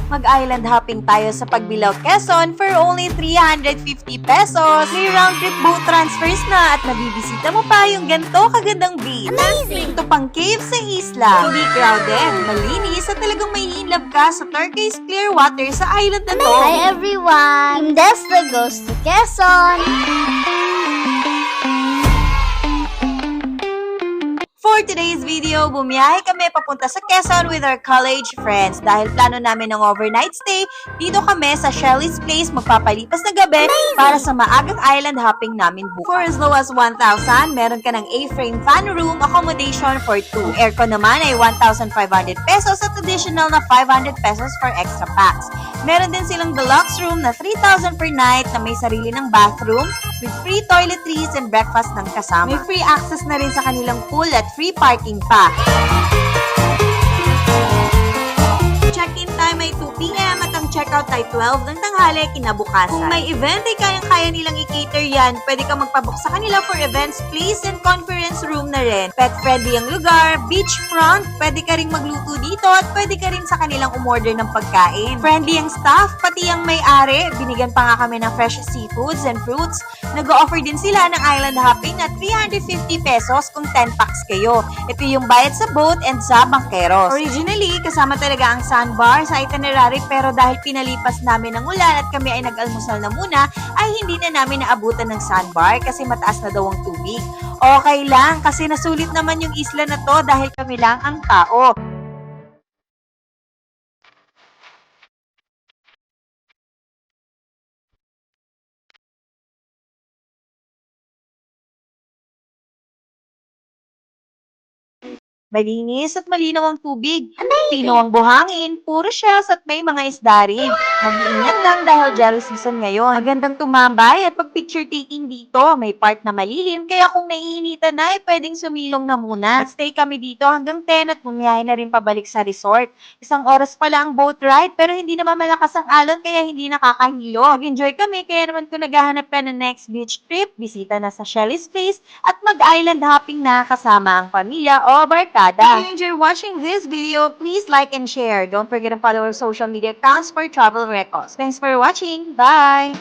Mag-island hopping tayo sa Pagbilao, Quezon for only 350 pesos. May round-trip boat transfers na at nabibisita mo pa yung ganito kagandang beach. Amazing! Ito pang cave sa isla. Hindi crowded, malinis at talagang may in-love ka sa turquoise clear water sa island na to. Hi everyone! Desla goes to Quezon! For today's video, bumiyahe kami papunta sa Quezon with our college friends. Dahil plano namin ng overnight stay, dito kami sa Shelly's Place magpapalipas na gabi para sa maagang island hopping namin bukas. For as low as 1,000, meron ka ng A-frame fan room accommodation for 2. Aircon naman ay 1,500 pesos at additional na 500 pesos for extra packs. Meron din silang deluxe room na 3,000 per night na may sarili ng bathroom with free toiletries and breakfast ng kasama. May free access na rin sa kanilang pool at free parking pa. Check-in time ay 2 p.m. at ang checkout ay 12 ng tanghali kinabukasan. Kung may event ay kayang-kaya nilang i-cater yan, pwede kang magpabook sa kanila for events, place, and conference room na rin. Pet-friendly ang lugar, beachfront, pwede ka ring magluto dito at pwede ka rin sa kanilang umorder ng pagkain. Friendly ang staff, pati ang may-ari, binigyan pa nga kami ng fresh seafoods and fruits. Nag-o-offer din sila ng island hopping na 350 pesos kung 10 packs kayo. Ito yung bayad sa boat and sa bangkeros. Originally, kasama talaga ang sandbar sa itinerary pero dahil pinalipas namin ng ulan at kami ay nag-almusal na muna, ay hindi na namin naabutan ng sandbar kasi mataas na daw ang tubig. Okay lang kasi nasulit naman yung isla na to dahil kami lang ang tao. Malinis at malinaw ang tubig. Tino ang buhangin, puro shells at may mga isda rin. Mag-iingat lang dahil jelly season ngayon. Magandang tumambay at pag-picture taking dito. May part na malilim, kaya kung naiinitan na, pwedeng sumilong na muna. At stay kami dito hanggang 10 at bumiyahe na rin pabalik sa resort. 1 oras pa lang ang boat ride, pero hindi naman malakas ang alon, kaya hindi nakakahilo. Nag-enjoy kami, kaya naman kung naghahanap ka ng next beach trip, bisita na sa Shelly's Place at mag-island hopping na kasama ang pamilya o barkada. If you enjoy watching this video, please like and share. Don't forget to follow our social media accounts for travel records. Thanks for watching. Bye!